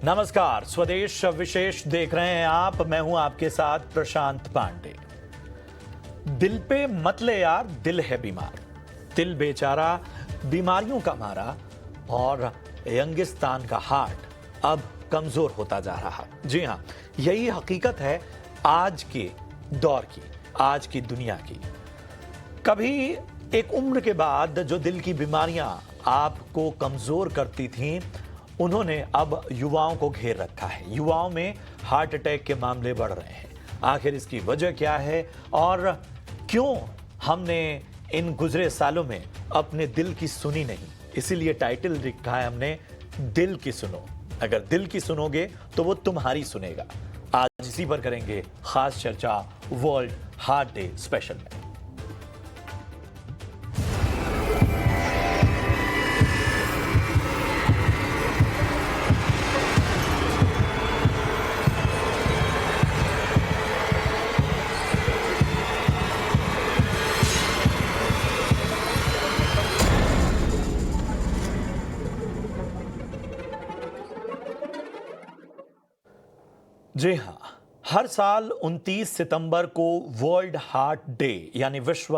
नमस्कार, स्वदेश विशेष देख रहे हैं आप। मैं हूं आपके साथ प्रशांत पांडे। दिल पे मत ले यार, दिल है बीमार। दिल बेचारा बीमारियों का मारा और यंगिस्तान का हार्ट अब कमजोर होता जा रहा। जी हां, यही हकीकत है आज के दौर की, आज की दुनिया की। कभी एक उम्र के बाद जो दिल की बीमारियां आपको कमजोर करती थीं, उन्होंने अब युवाओं को घेर रखा है। युवाओं में हार्ट अटैक के मामले बढ़ रहे हैं। आखिर इसकी वजह क्या है और क्यों हमने इन गुजरे सालों में अपने दिल की सुनी नहीं? इसीलिए टाइटल लिखा है हमने, दिल की सुनो। अगर दिल की सुनोगे तो वो तुम्हारी सुनेगा। आज इसी पर करेंगे खास चर्चा वर्ल्ड हार्ट डे स्पेशल में। जी हाँ, हर साल 29 सितंबर को वर्ल्ड हार्ट डे यानी विश्व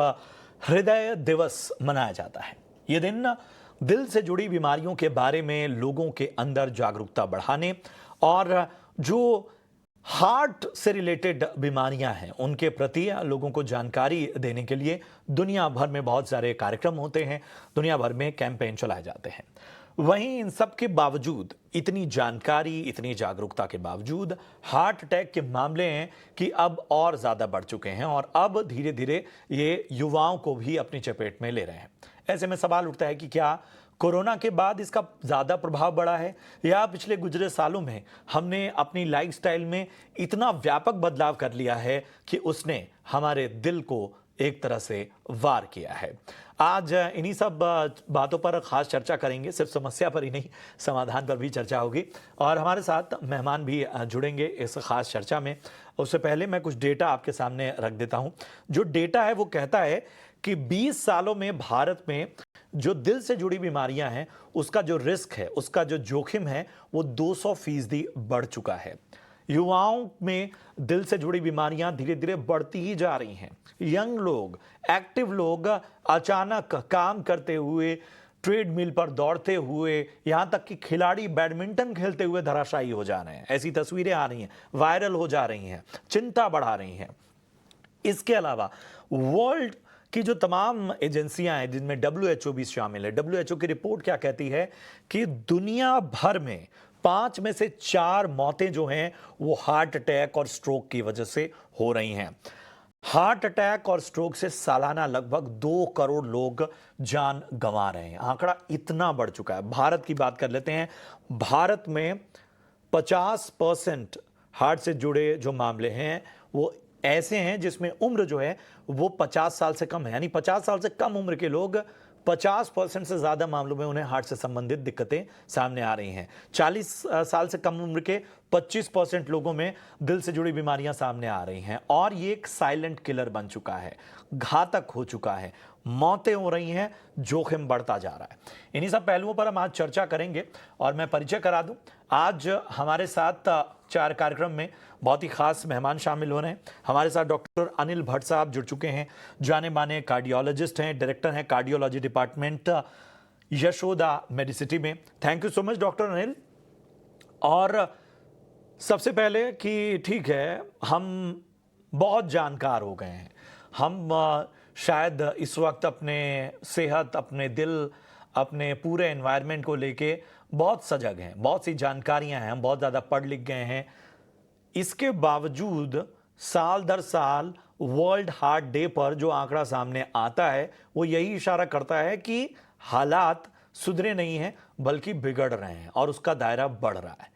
हृदय दिवस मनाया जाता है। ये दिन दिल से जुड़ी बीमारियों के बारे में लोगों के अंदर जागरूकता बढ़ाने और जो हार्ट से रिलेटेड बीमारियां हैं उनके प्रति लोगों को जानकारी देने के लिए दुनिया भर में बहुत सारे कार्यक्रम होते हैं, दुनिया भर में कैंपेन चलाए जाते हैं। वहीं इन सब के बावजूद, इतनी जानकारी, इतनी जागरूकता के बावजूद हार्ट अटैक के मामले हैं कि अब और ज़्यादा बढ़ चुके हैं और अब धीरे धीरे ये युवाओं को भी अपनी चपेट में ले रहे हैं। ऐसे में सवाल उठता है कि क्या कोरोना के बाद इसका ज़्यादा प्रभाव बढ़ा है या पिछले गुजरे सालों में हमने अपनी लाइफस्टाइल में इतना व्यापक बदलाव कर लिया है कि उसने हमारे दिल को एक तरह से वार किया है। आज इन्हीं सब बातों पर खास चर्चा करेंगे। सिर्फ समस्या पर ही नहीं, समाधान पर भी चर्चा होगी और हमारे साथ मेहमान भी जुड़ेंगे इस खास चर्चा में। उससे पहले मैं कुछ डेटा आपके सामने रख देता हूं। जो डेटा है वो कहता है कि 20 सालों में भारत में जो दिल से जुड़ी बीमारियां हैं उसका जो रिस्क है, उसका जो जोखिम है वो 200% बढ़ चुका है। युवाओं में दिल से जुड़ी बीमारियां धीरे धीरे बढ़ती ही जा रही हैं। यंग लोग, एक्टिव लोग अचानक काम करते हुए, ट्रेडमिल पर दौड़ते हुए, यहां तक कि खिलाड़ी बैडमिंटन खेलते हुए धराशायी हो जा रहे हैं। ऐसी तस्वीरें आ रही हैं, वायरल हो जा रही हैं, चिंता बढ़ा रही हैं। इसके अलावा वर्ल्ड की जो तमाम एजेंसियां हैं जिनमें WHO भी शामिल है, WHO की रिपोर्ट क्या कहती है कि दुनिया भर में 5 में से 4 मौतें जो हैं वो हार्ट अटैक और स्ट्रोक की वजह से हो रही हैं। हार्ट अटैक और स्ट्रोक से सालाना लगभग 2 करोड़ लोग जान गंवा रहे हैं। आंकड़ा इतना बढ़ चुका है। भारत की बात कर लेते हैं। भारत में 50% हार्ट से जुड़े जो मामले हैं वो ऐसे हैं जिसमें उम्र जो है वो 50 साल से कम है, यानी 50 साल से कम उम्र के लोग 50% से ज्यादा मामलों में उन्हें हार्ट से संबंधित दिक्कतें सामने आ रही हैं। 40 साल से कम उम्र के 25% लोगों में दिल से जुड़ी बीमारियां सामने आ रही हैं और ये एक साइलेंट किलर बन चुका है, घातक हो चुका है। मौतें हो रही हैं, जोखिम बढ़ता जा रहा है। इन्हीं सब पहलुओं पर हम आज चर्चा करेंगे और मैं परिचय करा दूं। आज हमारे साथ 4 कार्यक्रम में बहुत ही खास मेहमान शामिल हो रहे हैं। हमारे साथ डॉक्टर अनिल भट्ट साहब जुड़ चुके हैं, जाने माने कार्डियोलॉजिस्ट हैं, डायरेक्टर हैं कार्डियोलॉजी डिपार्टमेंट यशोदा मेडिसिटी में। Thank you so much doctor Anil. और सबसे पहले कि ठीक है, हम बहुत जानकार हो गए हैं, हम शायद इस वक्त अपने सेहत, अपने दिल, अपने पूरे एनवायरनमेंट को लेके बहुत सजग हैं, बहुत सी जानकारियां हैं, हम बहुत ज़्यादा पढ़ लिख गए हैं। इसके बावजूद साल दर साल वर्ल्ड हार्ट डे पर जो आंकड़ा सामने आता है वो यही इशारा करता है कि हालात सुधरे नहीं हैं बल्कि बिगड़ रहे हैं और उसका दायरा बढ़ रहा है।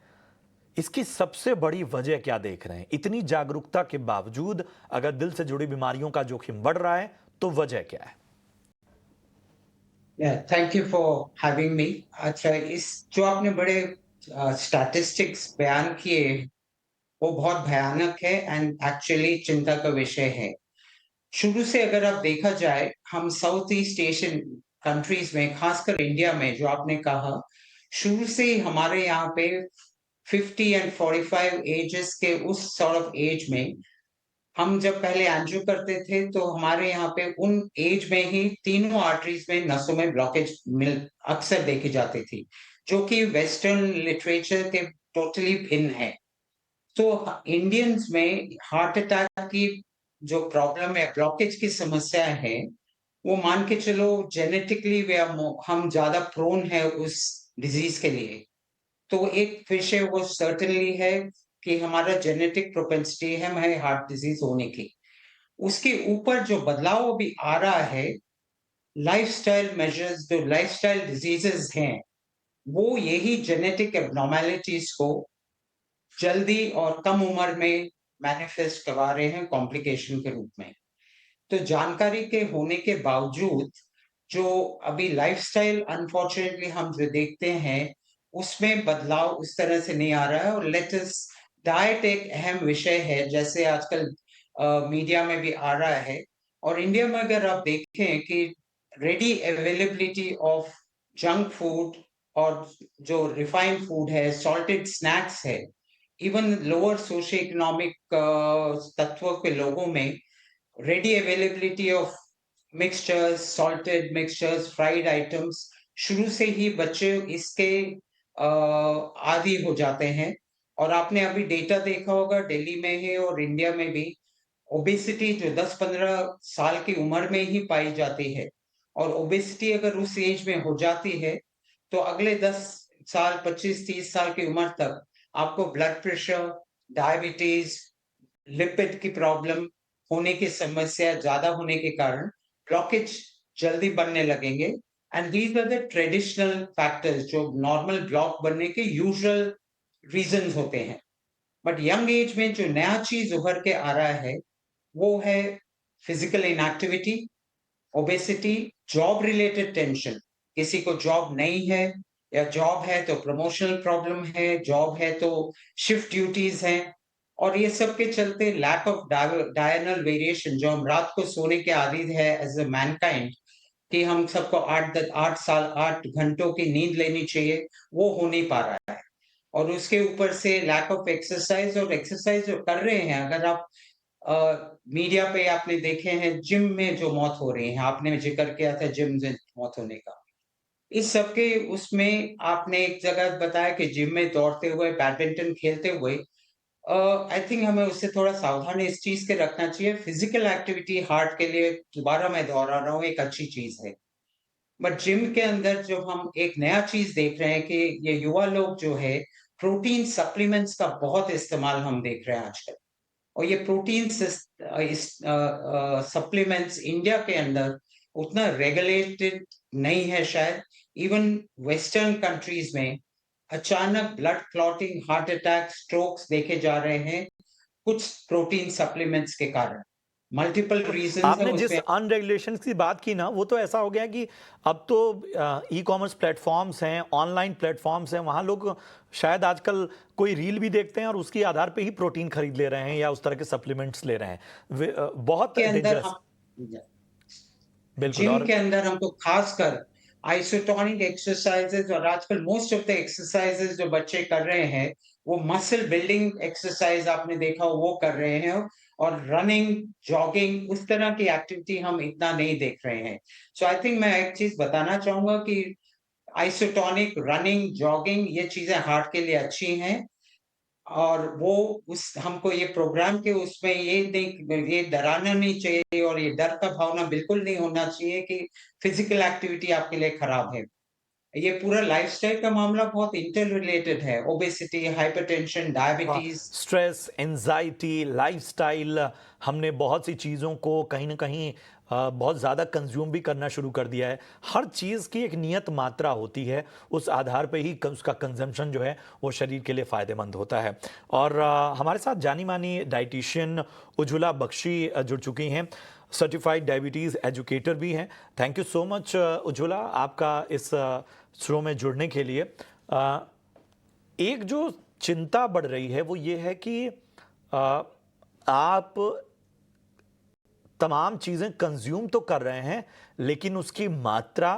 इसकी सबसे बड़ी वजह क्या देख रहे हैं? इतनी जागरूकता के बावजूद अगर दिल से जुड़ी बीमारियों का जोखिम बढ़ रहा है तो वजह क्या है? Thank you for having me. अच्छा, इस जो आपने बड़े स्टैटिस्टिक्स बयान किए वो बहुत भयानक है एंड एक्चुअली चिंता का विषय है। शुरू से अगर आप देखा जाए, हम साउथ ईस्ट एशियन कंट्रीज में, खासकर इंडिया में, जो आपने कहा, शुरू से ही हमारे यहाँ पे 50 एंड 45 एजेस के उस सॉर्ट ऑफ एज में हम जब पहले एंजियो करते थे तो हमारे यहाँ पे उन एज में ही तीनों आर्टरीज में नसों में ब्लॉकेज मिल अक्सर देखी जाती थी, जो कि वेस्टर्न लिटरेचर के टोटली भिन्न है। तो इंडियंस में हार्ट अटैक की जो प्रॉब्लम है, ब्लॉकेज की समस्या है, वो मान के चलो जेनेटिकली वे हम ज्यादा प्रोन है उस डिजीज के लिए। तो एक विषय वो सर्टेनली है कि हमारा जेनेटिक प्रोपेंसिटी है हमें हार्ट डिजीज होने की। उसके ऊपर जो बदलाव अभी आ रहा है, लाइफस्टाइल मेजर्स, जो लाइफस्टाइल डिजीजेस हैं, वो यही जेनेटिक एब्नॉर्मेलिटीज को जल्दी और कम उम्र में मैनिफेस्ट करवा रहे हैं कॉम्प्लिकेशन के रूप में। तो जानकारी के होने के बावजूद जो अभी लाइफस्टाइल अनफॉर्चुनेटली हम जो देखते हैं, उसमें बदलाव उस तरह से नहीं आ रहा है। और लेटेस्ट डाइट एक अहम विषय है, जैसे आजकल मीडिया में भी आ रहा है। और इंडिया में अगर आप देखें कि ready availability of junk food और जो रिफाइंड फूड है, सॉल्टेड स्नैक्स है, इवन लोअर सोशियो इकोनॉमिक तत्वों के लोगों में ready availability of mixtures, salted mixtures, fried items, शुरू से ही बच्चे इसके आदी हो जाते हैं। और आपने अभी डेटा देखा होगा दिल्ली में ही और इंडिया में भी, ओबेसिटी जो 10-15 साल की उम्र में ही पाई जाती है। और ओबेसिटी अगर उस एज में हो जाती है, तो अगले 10 साल, 25-30 साल की उम्र तक आपको ब्लड प्रेशर, डायबिटीज, लिपिड की प्रॉब्लम होने की समस्या ज्यादा होने के कारण ब्लॉकेज जल्दी बनने लगेंगे। And these are the traditional factors जो नॉर्मल ब्लॉक बनने के यूजुअल रीजंस होते हैं। बट यंग एज में जो नया चीज उभर के आ रहा है, वो है physical inactivity, obesity, job related tension. किसी को जॉब नहीं है, या जॉब है तो प्रमोशनल प्रॉब्लम है, जॉब है तो शिफ्ट ड्यूटीज हैं। और ये सब के चलते लैक ऑफ डायरनल वेरिएशन, जो हम रात को सोने के आदी है एज अ मैनकाइंड, कि हम सबको 8 घंटों की नींद लेनी चाहिए, वो हो नहीं पा रहा है। और उसके ऊपर से लैक ऑफ एक्सरसाइज, और एक्सरसाइज जो कर रहे हैं, अगर आप मीडिया पे आपने देखे हैं जिम में जो मौत हो रही है, आपने जिक्र किया था जिम में मौत होने का। इस सब के उसमें आपने एक जगह बताया कि जिम में दौड़ते हुए, बैडमिंटन खेलते हुए, आई थिंक हमें उससे थोड़ा सावधान इस चीज के रखना चाहिए। फिजिकल एक्टिविटी हार्ट के लिए, दोबारा मैं दोहरा रहा हूँ, एक अच्छी चीज है। बट जिम के अंदर जो हम एक नया चीज देख रहे हैं कि ये युवा लोग जो है, प्रोटीन सप्लीमेंट्स का बहुत इस्तेमाल हम देख रहे हैं आजकल। और ये प्रोटीन सप्लीमेंट्स इंडिया के अंदर उतना रेगुलेटेड नहीं है शायद। इवन वेस्टर्न कंट्रीज में अचानक blood clotting, heart attack, strokes देखे जा रहे हैं कुछ प्रोटीन सप्लीमेंट्स के कारण। मल्टीपल रीजंस है आपने जिस उसमें। अनरेगुलेशन की बात की ना, वो तो ऐसा हो गया कि अब तो ई कॉमर्स प्लेटफॉर्म्स हैं, ऑनलाइन प्लेटफॉर्म्स हैं, वहाँ लोग शायद आजकल कोई रील भी देखते हैं और उसके आधार पे ही प्रोटीन खरीद ले रहे हैं या उस तरह के सप्लीमेंट्स ले रहे हैं। बहुत के अंदर डेंजरस। हम बिल्कुल। जिम और के अंदर हमको खासकर आइसोटोनिक एक्सरसाइजेज, और आजकल मोस्ट ऑफ द एक्सरसाइजेज जो बच्चे कर रहे हैं, वो मसल बिल्डिंग एक्सरसाइज आपने देखा हो वो कर रहे हैं। और रनिंग, जॉगिंग, उस तरह की एक्टिविटी हम इतना नहीं देख रहे हैं। सो आई थिंक मैं एक चीज बताना चाहूंगा कि आइसोटोनिक, रनिंग, जॉगिंग, ये चीजें हार्ट के लिए अच्छी हैं। और वो उस हमको ये प्रोग्राम के उसमें ये नहीं, ये डराना नहीं चाहिए, और ये डर का भावना बिल्कुल नहीं होना चाहिए कि फिजिकल एक्टिविटी आपके लिए खराब है। ये पूरा लाइफस्टाइल का मामला बहुत इंटर रिलेटेड है। Obesity, hypertension, diabetes. Stress, anxiety, lifestyle, हमने बहुत सी चीज़ों को कहीं ना कहीं बहुत ज़्यादा कंज्यूम भी करना शुरू कर दिया है। हर चीज़ की एक नियत मात्रा होती है, उस आधार पे ही उसका कंजम्पशन जो है वो शरीर के लिए फ़ायदेमंद होता है। और हमारे साथ जानी मानी डाइटिशियन उज्ज्वला बख्शी जुड़ चुकी हैं, सर्टिफाइड डायबिटीज़ एजुकेटर भी हैं। Thank you so much Ujjwala, आपका इस शो में जुड़ने के लिए। एक जो चिंता बढ़ रही है वो ये है कि आप तमाम चीज़ें कंज्यूम तो कर रहे हैं, लेकिन उसकी मात्रा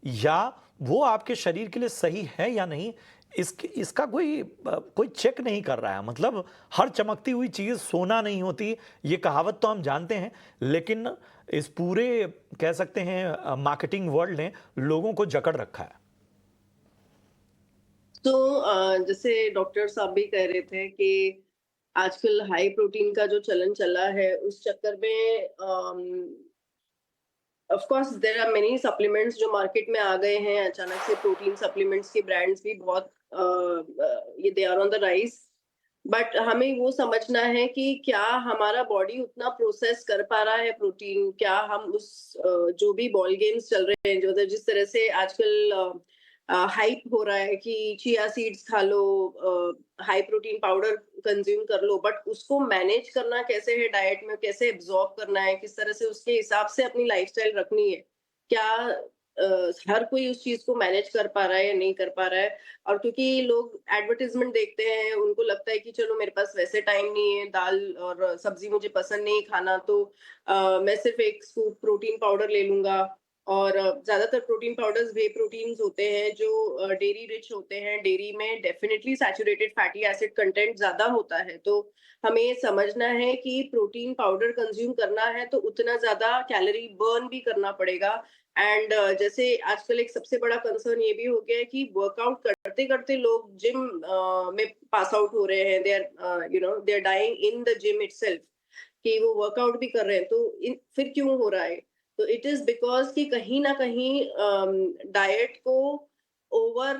या वो आपके शरीर के लिए सही है या नहीं, इसका कोई चेक नहीं कर रहा है। मतलब हर चमकती हुई चीज़ सोना नहीं होती, ये कहावत तो हम जानते हैं, लेकिन इस पूरे कह सकते हैं मार्केटिंग वर्ल्ड ने लोगों को जकड़ रखा है। तो जैसे डॉक्टर साहब भी कह रहे थे कि आजकल हाई प्रोटीन का जो चलन चला है, उस चक्कर में of course there are many supplements जो मार्केट में आ गए हैं। अचानक से प्रोटीन सप्लीमेंट्स के ब्रांड्स भी बहुत ये they are on the rise. But हमें वो समझना है कि क्या हमारा बॉडी उतना प्रोसेस कर पा रहा है प्रोटीन, क्या हम उस जो भी बॉल गेम्स चल रहे हैं, जो जिस तरह से आजकल हाइप हो रहा है कि चिया सीड्स खा लो, हाई प्रोटीन पाउडर कंज्यूम कर लो, बट उसको मैनेज करना कैसे है, डाइट में कैसे एब्जॉर्ब करना है, किस तरह से उसके हिसाब से अपनी लाइफस्टाइल रखनी है, क्या हर कोई उस चीज को मैनेज कर पा रहा है या नहीं कर पा रहा है। और क्योंकि लोग एडवर्टाइजमेंट देखते हैं, उनको लगता है कि चलो मेरे पास वैसे टाइम नहीं है, दाल और सब्जी मुझे पसंद नहीं खाना, तो मैं सिर्फ एक स्कूप प्रोटीन पाउडर ले लूंगा। और ज्यादातर प्रोटीन पाउडर्स वे प्रोटीन्स होते हैं जो डेयरी रिच होते हैं। डेयरी में definitely saturated fatty acid content ज्यादा होता है, तो हमें ये समझना है कि प्रोटीन पाउडर कंज्यूम करना है तो उतना ज्यादा कैलोरी बर्न भी करना पड़ेगा। एंड जैसे आजकल एक सबसे बड़ा कंसर्न ये भी हो गया है कि वर्कआउट करते करते लोग जिम में पास आउट हो रहे हैं, they are dying in the gym itself, कि वो वर्कआउट भी कर रहे हैं। तो फिर क्यों हो रहा है? तो इट इज बिकॉज कि कहीं ना कहीं डाइट को ओवर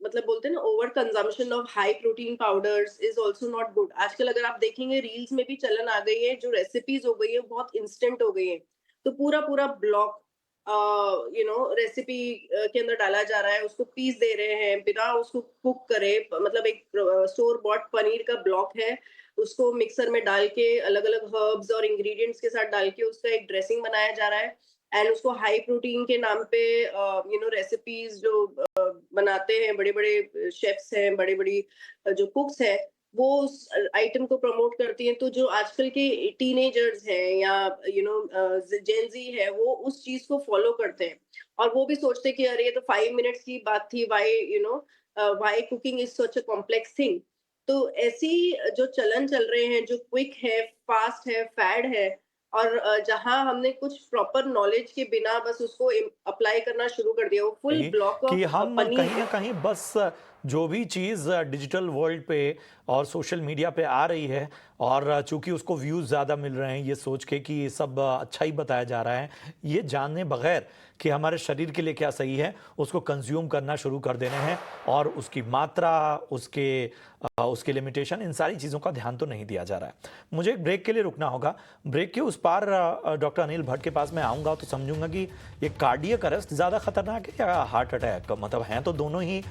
मतलब बोलते हैं ना, over consumption of high protein powders is also not good. आजकल अगर आप देखेंगे रील्स में भी चलन आ गई है, जो रेसिपीज हो गई है बहुत इंस्टेंट हो गई है, तो पूरा पूरा ब्लॉक रेसिपी के अंदर डाला जा रहा है, उसको पीस दे रहे हैं बिना उसको कुक करे। मतलब एक स्टोर बॉट पनीर का ब्लॉक है, उसको मिक्सर में डाल के अलग अलग हर्ब्स और इंग्रेडिएंट्स के साथ डाल के उसका एक ड्रेसिंग बनाया जा रहा है। एंड उसको हाई प्रोटीन के नाम पे रेसिपीज जो बनाते हैं, बड़े बड़े शेफ्स हैं, बड़ी बड़ी जो कुक्स हैं, वो उस आइटम को प्रमोट करती हैं। तो जो आजकल के टीनेजर्स हैं या जेनजी है, वो उस चीज को फॉलो करते हैं और वो भी सोचते हैं कि अरे ये तो 5 मिनट्स की बात थी, why cooking is such a complex thing. तो ऐसी जो चलन चल रहे हैं, जो क्विक है, फास्ट है, फैड है, और जहां हमने कुछ प्रॉपर नॉलेज के बिना बस उसको अप्लाई करना शुरू कर दिया, वो फुल कहीं ब्लॉक कि ऑफ हम कहीं पनीर। ना कहीं बस जो भी चीज़ डिजिटल वर्ल्ड पे और सोशल मीडिया पे आ रही है, और चूंकि उसको व्यूज़ ज़्यादा मिल रहे हैं, ये सोच के कि ये सब अच्छा ही बताया जा रहा है, ये जाने बगैर कि हमारे शरीर के लिए क्या सही है, उसको कंज्यूम करना शुरू कर देने हैं। और उसकी मात्रा, उसके लिमिटेशन, इन सारी चीज़ों का ध्यान तो नहीं दिया जा रहा है। मुझे एक ब्रेक के लिए रुकना होगा। ब्रेक के उस पार डॉक्टर अनिल भट्ट के पास मैं आऊँगा तो समझूंगा कि ये कार्डियक अरेस्ट ज़्यादा खतरनाक है या हार्ट अटैक। मतलब हैं तो दोनों ही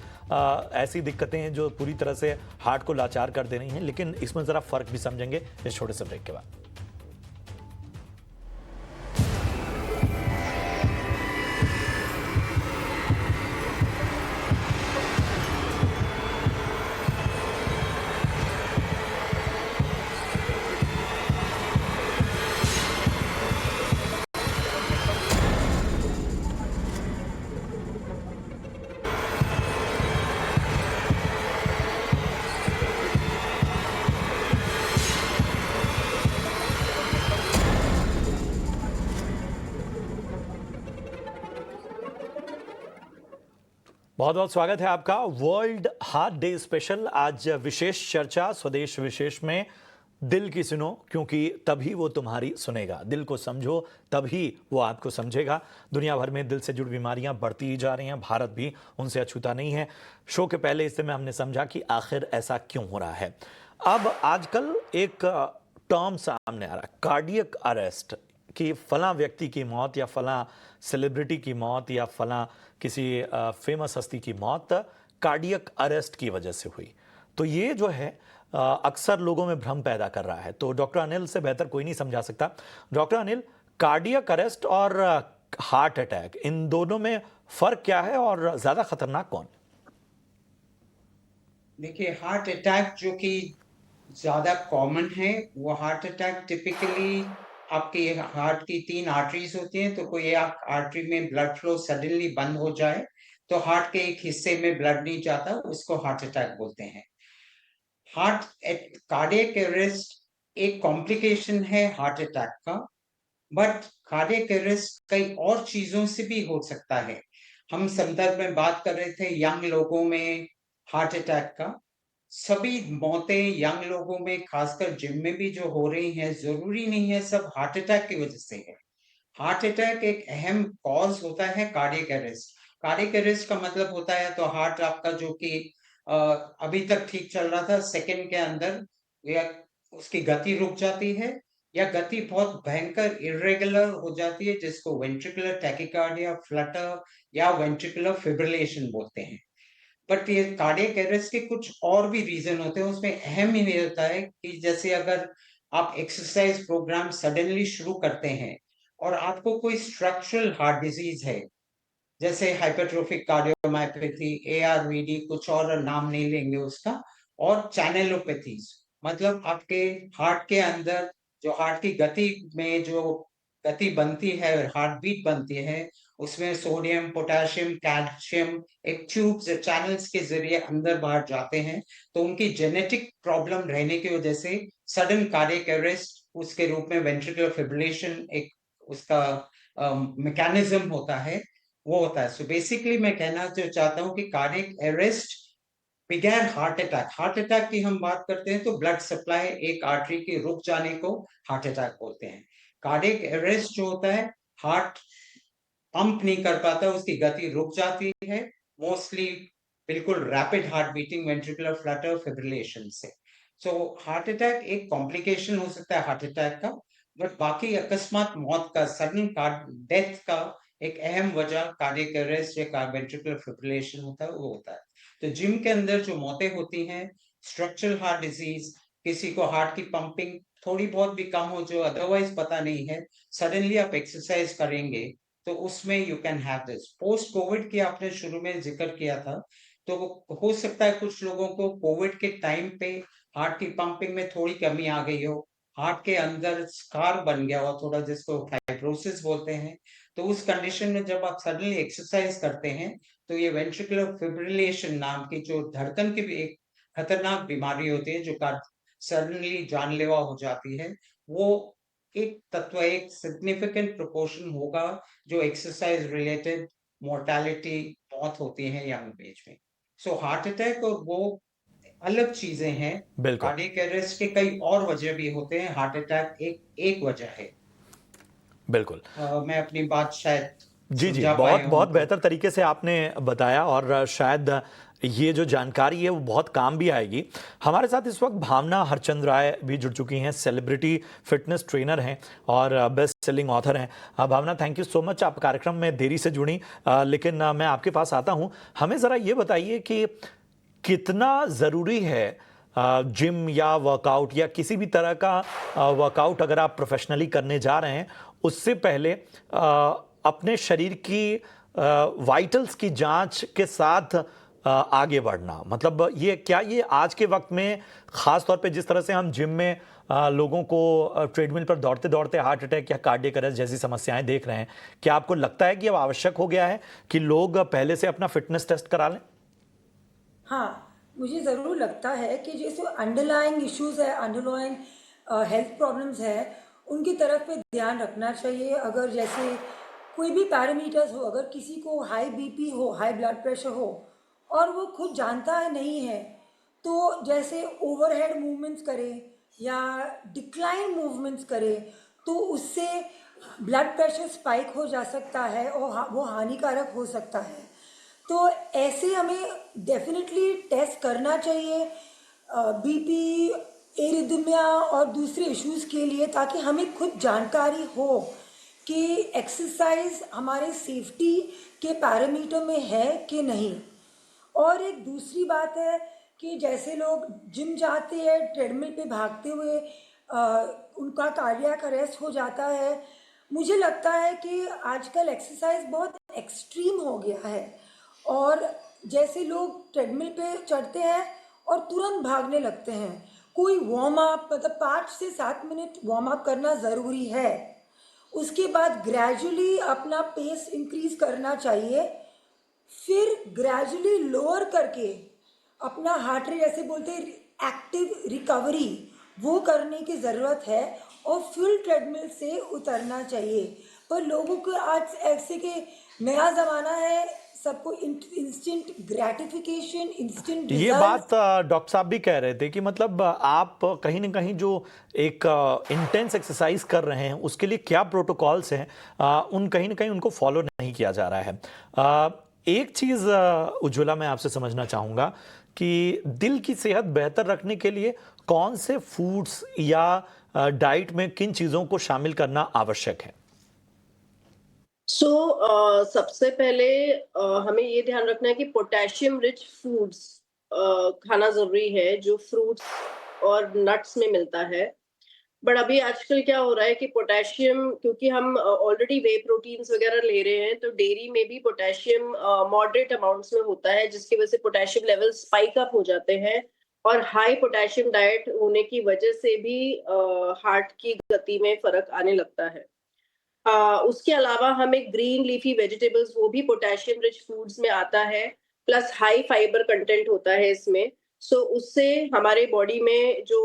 ऐसी दिक्कतें हैं जो पूरी तरह से हार्ट को लाचार कर दे रही हैं, लेकिन इसमें ज़रा फ़र्क भी समझेंगे इस छोटे से ब्रेक के बाद। बहुत बहुत स्वागत है आपका वर्ल्ड हार्ट डे स्पेशल। आज विशेष चर्चा स्वदेश विशेष में दिल की सुनो, क्योंकि तभी वो तुम्हारी सुनेगा। दिल को समझो तभी वो आपको समझेगा। दुनिया भर में दिल से जुड़ी बीमारियां बढ़ती ही जा रही हैं, भारत भी उनसे अछूता नहीं है। शो के पहले इस में हमने समझा कि आखिर ऐसा क्यों हो रहा है। अब आजकल एक टर्म सामने आ रहा है, कार्डियक अरेस्ट, कि फलां व्यक्ति की मौत या फलां सेलिब्रिटी की मौत या फलां किसी फेमस हस्ती की मौत कार्डियक अरेस्ट की वजह से हुई। तो ये जो है अक्सर लोगों में भ्रम पैदा कर रहा है। तो डॉक्टर अनिल से बेहतर कोई नहीं समझा सकता। डॉक्टर अनिल, कार्डियक अरेस्ट और हार्ट अटैक, इन दोनों में फर्क क्या है और ज्यादा खतरनाक कौन? देखिए, हार्ट अटैक जो कि ज्यादा कॉमन है, वो हार्ट अटैक टिपिकली आपके हार्ट की 3 आर्टरीज होती हैं, तो कोई एक आर्टरी में ब्लड फ्लो सडनली बंद हो जाए तो हार्ट के एक हिस्से में ब्लड नहीं जाता, उसको हार्ट अटैक बोलते हैं। कार्डियक अरेस्ट एक कॉम्प्लिकेशन है हार्ट अटैक का, बट कार्डियक अरेस्ट कई और चीजों से भी हो सकता है। हम संदर्भ में बात कर रहे थे यंग लोगों में हार्ट अटैक का। सभी मौतें यंग लोगों में, खासकर जिम में भी जो हो रही हैं, जरूरी नहीं है सब हार्ट अटैक की वजह से है। हार्ट अटैक एक अहम कॉज होता है कार्डियक अरेस्ट। कार्डियक अरेस्ट का मतलब होता है तो हार्ट आपका जो कि अभी तक ठीक चल रहा था, सेकंड के अंदर या उसकी गति रुक जाती है, या गति बहुत भयंकर इरेगुलर हो जाती है, जिसको वेंट्रिकुलर टैकिकार्डिया, फ्लटर या वेंट्रिकुलर फिब्रिलेशन बोलते हैं। बट ये कार्डियक अरेस्ट के कुछ और भी रीजन होते हैं। उसमें अहम ये होता है कि जैसे अगर आप एक्सरसाइज प्रोग्राम सडनली शुरू करते हैं और आपको कोई स्ट्रक्चरल हार्ट डिजीज है, जैसे हाइपरट्रोफिक कार्डियोमायोपैथी, एआरवीडी, कुछ और नाम नहीं लेंगे उसका, और चैनलोपैथीज, मतलब आपके हार्ट के अंदर जो हार्ट की गति में जो गति बनती है, हार्ट बीट बनती है, उसमें सोडियम, पोटेशियम, कैल्शियम एक ट्यूब्स, चैनल्स के जरिए अंदर बाहर जाते हैं। तो उनकी जेनेटिक प्रॉब्लम रहने की वजह से सडन कार्डियक अरेस्ट उसके रूप में वेंट्रिकुलर फिब्रिलेशन एक उसका मैकेनिज्म होता है, वो होता है। सो बेसिकली मैं कहना जो चाहता हूँ कि कार्डियक अरेस्ट बगैर हार्ट अटैक, हार्ट अटैक की हम बात करते हैं तो ब्लड सप्लाई एक आर्टरी के रुक जाने को हार्ट अटैक बोलते हैं। कार्डियक अरेस्ट जो होता है, हार्ट पंप नहीं कर पाता, उसकी गति रुक जाती है, मोस्टली बिल्कुल rapid heart beating, ventricular Flutter, fibrillation से। सो हार्ट अटैक एक कॉम्प्लिकेशन हो सकता है हार्ट अटैक का, बट बाकी अकस्मात मौत का, सडन डेथ का एक अहम वजह कार्डियक अरेस्ट या वेंट्रिकुलर फिब्रिलेशन होता है, वो होता है। तो जिम के अंदर जो मौतें होती हैं, स्ट्रक्चरल हार्ट डिजीज, किसी को हार्ट की पंपिंग थोड़ी बहुत भी कम हो जो अदरवाइज पता नहीं है, सडनली आप एक्सरसाइज करेंगे तो उसमें you can have this. Post Covid की आपने शुरू में जिक्र किया था, तो हो सकता है कुछ लोगों को कोविड के टाइम पे हार्ट की पंपिंग में थोड़ी कमी आ गई हो, हार्ट के अंदर स्कार बन गया हो थोड़ा, जिसको फाइब्रोसिस बोलते हैं। तो उस कंडीशन में जब आप सडनली एक्सरसाइज करते हैं तो ये वेंट्रिकुलर फिब्रिलेशन नाम की जो धड़कन की भी एक खतरनाक बीमारी होती है, जो सडनली जानलेवा हो जाती है, वो एक तत्व, एक सिग्निफिकेंट प्रोपोर्शन होगा जो एक्सरसाइज रिलेटेड मोर्टालिटी, मौत होती है यंग एज में। सो हार्ट अटैक और वो अलग चीजें हैं। बिल्कुल। कार्डियक अरेस्ट के कई और वजह भी होते हैं, हार्ट अटैक एक एक वजह है। बिल्कुल। मैं अपनी बात शायद जी, जी। समझा बहुत पाया हूं बहुत तो। बेहतर तरीके से आपने बताया और शायद ये जो जानकारी है वो बहुत काम भी आएगी। हमारे साथ इस वक्त भावना हरचंद राय भी जुड़ चुकी हैं, सेलिब्रिटी फिटनेस ट्रेनर हैं और बेस्ट सेलिंग ऑथर हैं। भावना, थैंक यू सो मच, आप कार्यक्रम में देरी से जुड़ी, लेकिन मैं आपके पास आता हूँ। हमें ज़रा ये बताइए कि कितना ज़रूरी है जिम या वर्कआउट या किसी भी तरह का वर्कआउट अगर आप प्रोफेशनली करने जा रहे हैं, उससे पहले अपने शरीर की वाइटल्स की जांच के साथ आगे बढ़ना, मतलब ये क्या, ये आज के वक्त में ख़ास तौर पे जिस तरह से हम जिम में लोगों को ट्रेडमिल पर दौड़ते दौड़ते हार्ट अटैक या कार्डियक अरेस्ट जैसी समस्याएं देख रहे हैं, क्या आपको लगता है कि अब आवश्यक हो गया है कि लोग पहले से अपना फिटनेस टेस्ट करा लें? हाँ, मुझे ज़रूर लगता है कि जैसे अंडरलाइंग इश्यूज़ है, अंडरलाइंग हेल्थ प्रॉब्लम्स है, उनकी तरफ पे ध्यान रखना चाहिए। अगर जैसे कोई भी पैरामीटर्स हो, अगर किसी को हाई बीपी हो, हाई ब्लड प्रेशर हो और वो खुद जानता है नहीं है, तो जैसे ओवरहेड मूवमेंट्स करे या डिक्लाइन मूवमेंट्स करे, तो उससे ब्लड प्रेशर स्पाइक हो जा सकता है और वो हानिकारक हो सकता है। तो ऐसे हमें डेफिनेटली टेस्ट करना चाहिए बीपी, एरिथमिया और दूसरे इश्यूज़ के लिए, ताकि हमें खुद जानकारी हो कि एक्सरसाइज हमारे सेफ्टी के पैरामीटर में है कि नहीं। और एक दूसरी बात है कि जैसे लोग जिम जाते हैं, ट्रेडमिल पे भागते हुए उनका कार्डियक अरेस्ट हो जाता है। मुझे लगता है कि आजकल एक्सरसाइज बहुत एक्सट्रीम हो गया है और जैसे लोग ट्रेडमिल पे चढ़ते हैं और तुरंत भागने लगते हैं। कोई वार्म अप, मतलब 5 से 7 मिनट वार्म अप करना ज़रूरी है। उसके बाद ग्रेजुअली अपना पेस इंक्रीज करना चाहिए फिर ग्रेजुअली लोअर करके अपना हार्ट रेट, जैसे बोलते हैं एक्टिव रिकवरी, वो करने की ज़रूरत है और फुल ट्रेडमिल से उतरना चाहिए। पर लोगों को आज ऐसे कि नया ज़माना है, सबको इंस्टेंट ग्रेटिफिकेशन, इंस्टेंट ये रिजल्ट। बात डॉक्टर साहब भी कह रहे थे कि मतलब आप कहीं ना कहीं जो एक इंटेंस एक्सरसाइज कर रहे हैं उसके लिए क्या प्रोटोकॉल्स हैं, उन कहीं ना कहीं उनको फॉलो नहीं किया जा रहा है। एक चीज़ उज्ज्वला मैं आपसे समझना चाहूँगा कि दिल की सेहत बेहतर रखने के लिए कौन से फूड्स या डाइट में किन चीज़ों को शामिल करना आवश्यक है। सबसे पहले हमें ये ध्यान रखना है कि पोटेशियम रिच फूड्स खाना जरूरी है, जो फ्रूट्स और नट्स में मिलता है। बट अभी आजकल क्या हो रहा है कि पोटेशियम, क्योंकि हम ऑलरेडी वे प्रोटीन्स वगैरह ले रहे हैं, तो डेयरी में भी पोटेशियम मॉडरेट अमाउंट्स में होता है, जिसकी वजह से पोटेशियम लेवल स्पाइक अप हो जाते हैं। और हाई पोटेशियम डाइट होने की वजह से भी हार्ट की गति में फर्क आने लगता है। उसके अलावा हमें ग्रीन लीफी वेजिटेबल्स, वो भी पोटेशियम रिच फूड्स में आता है, प्लस हाई फाइबर कंटेंट होता है इसमें। उससे हमारे बॉडी में जो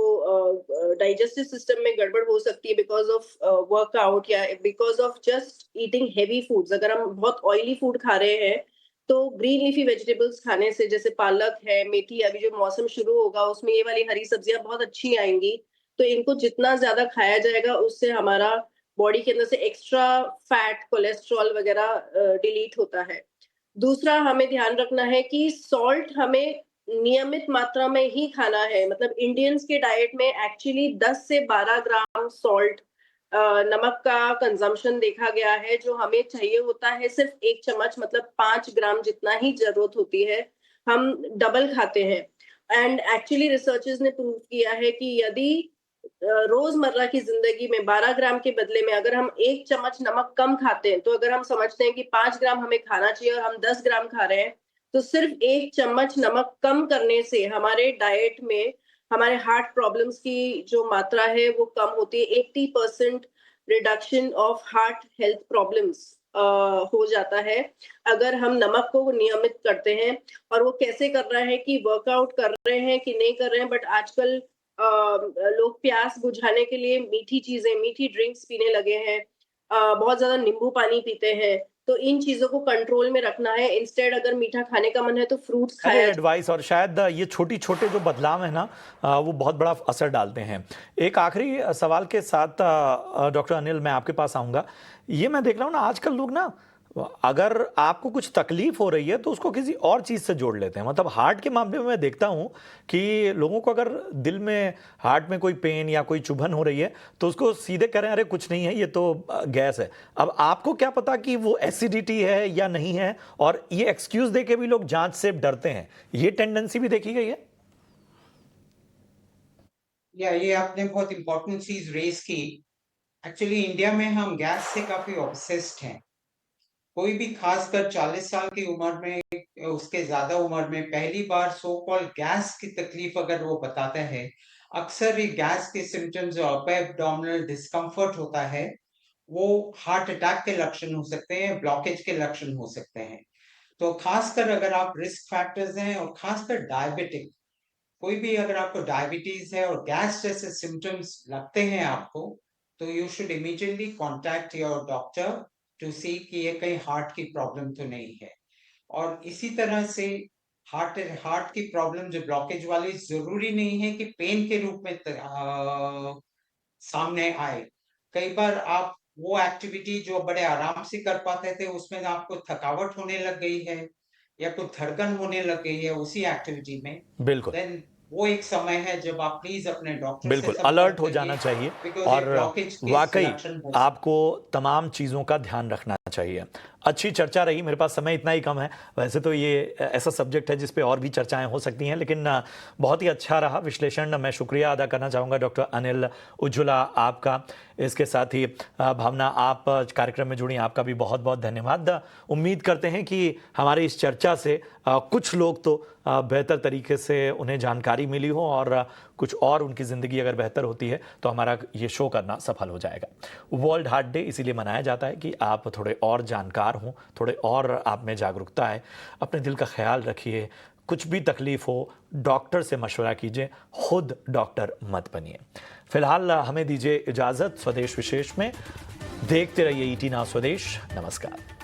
डाइजेस्टिव सिस्टम में गड़बड़ हो सकती है बिकॉज ऑफ वर्कआउट या because of just eating heavy foods. अगर हम बहुत ऑयली फूड खा रहे हैं तो ग्रीन लीफी वेजिटेबल्स खाने से, जैसे पालक है, मेथी, अभी जो मौसम शुरू होगा उसमें ये वाली हरी सब्जियां बहुत अच्छी आएंगी, तो इनको जितना ज्यादा खाया जाएगा उससे हमारा बॉडी के अंदर से एक्स्ट्रा फैट, कोलेस्ट्रॉल वगैरह डिलीट होता है। दूसरा हमें ध्यान रखना है कि सॉल्ट हमें नियमित मात्रा में ही खाना है। मतलब इंडियंस के डाइट में एक्चुअली 10 से 12 ग्राम सॉल्ट, नमक का कंजम्पशन देखा गया है, जो हमें चाहिए होता है सिर्फ 1 चम्मच, मतलब 5 ग्राम जितना ही जरूरत होती है, हम डबल खाते हैं। एंड एक्चुअली रिसर्चर्स ने प्रूव किया है कि यदि रोजमर्रा की जिंदगी में 12 ग्राम के बदले में अगर हम 1 चम्मच नमक कम खाते हैं, तो अगर हम समझते हैं कि 5 ग्राम हमें खाना चाहिए और हम 10 ग्राम खा रहे हैं, तो सिर्फ 1 चम्मच नमक कम करने से हमारे डाइट में हमारे हार्ट प्रॉब्लम्स की जो मात्रा है वो कम होती है। 80% reduction of heart health problems हो जाता है अगर हम नमक को नियमित करते हैं। और वो कैसे कर रहे हैं कि वर्कआउट कर रहे हैं कि नहीं कर रहे हैं, बट आजकल लोग प्यास बुझाने के लिए मीठी चीजें, मीठी ड्रिंक्स पीने लगे हैं, बहुत ज्यादा नींबू पानी पीते हैं। तो इन चीजों को कंट्रोल में रखना है। इंस्टेड अगर मीठा खाने का मन है तो फ्रूट्स अरे खाया। एडवाइस, और शायद ये छोटी छोटे जो बदलाव है ना, वो बहुत बड़ा असर डालते हैं। एक आखिरी सवाल के साथ डॉक्टर अनिल मैं आपके पास आऊँगा। ये मैं देख रहा हूँ ना आजकल लोग ना, अगर आपको कुछ तकलीफ हो रही है तो उसको किसी और चीज़ से जोड़ लेते हैं। मतलब हार्ट के मामले में मैं देखता हूँ कि लोगों को अगर दिल में, हार्ट में कोई पेन या कोई चुभन हो रही है तो उसको सीधे कह रहे हैं अरे कुछ नहीं है, ये तो गैस है। अब आपको क्या पता कि वो एसिडिटी है या नहीं है, और ये एक्सक्यूज दे के भी लोग जांच से डरते हैं। ये टेंडेंसी भी देखी गई है। या ये आपने बहुत इंपॉर्टेंट चीज रेज की। एक्चुअली इंडिया में हम गैस से काफी ऑब्सेस्ड हैं। कोई भी खासकर 40 साल की उम्र में, उसके ज्यादा उम्र में पहली बार सो कॉल्ड गैस की तकलीफ अगर वो बताता है, अक्सर ये गैस के सिम्टम्स जो अपर एब्डोमिनल डिस्कम्फर्ट होता है, वो हार्ट अटैक के लक्षण हो सकते हैं, ब्लॉकेज के लक्षण हो सकते हैं। तो खासकर अगर आप रिस्क फैक्टर्स हैं और खासकर डायबिटिक, कोई भी अगर आपको डायबिटीज है और गैस जैसे सिम्टम्स लगते हैं आपको, तो you should immediately contact your doctor to see कि ये कहीं हार्ट की प्रॉब्लम तो नहीं है। और इसी तरह से हार्ट हार्ट की प्रॉब्लम जो ब्लॉकेज वाली, जरूरी नहीं है कि पेन के रूप में सामने आए। कई बार आप वो एक्टिविटी जो बड़े आराम से कर पाते थे उसमें आपको थकावट होने लग गई है या कुछ धड़कन होने लग गई है उसी एक्टिविटी में, बिल्कुल देन वो एक समय है जब आप प्लीज अपने डॉक्टर से बिल्कुल संपर्क अलर्ट हो करिए, जाना चाहिए, बिकॉज ये और ब्लॉकेज के वाकई लक्षण हो सकते हैं। आपको तमाम चीज़ों का ध्यान रखना चाहिए। अच्छी चर्चा रही, मेरे पास समय इतना ही कम है। वैसे तो ये ऐसा सब्जेक्ट है जिस पे और भी चर्चाएं हो सकती हैं, लेकिन बहुत ही अच्छा रहा विश्लेषण। मैं शुक्रिया अदा करना चाहूँगा डॉक्टर अनिल उज्ज्वला आपका। इसके साथ ही भावना, आप कार्यक्रम में जुड़ी, आपका भी बहुत बहुत धन्यवाद। उम्मीद करते हैं कि हमारी इस चर्चा से कुछ लोग तो बेहतर तरीके से उन्हें जानकारी मिली हो और कुछ और उनकी ज़िंदगी अगर बेहतर होती है तो हमारा ये शो करना सफल हो जाएगा। वर्ल्ड हार्ट डे इसीलिए मनाया जाता है कि आप थोड़े और जानकार हों, थोड़े और आप में जागरूकता है। अपने दिल का ख्याल रखिए, कुछ भी तकलीफ हो डॉक्टर से मशवरा कीजिए, खुद डॉक्टर मत बनिए। फिलहाल हमें दीजिए इजाज़त। स्वदेश विशेष में देखते रहिए ET नाउ स्वदेश। नमस्कार।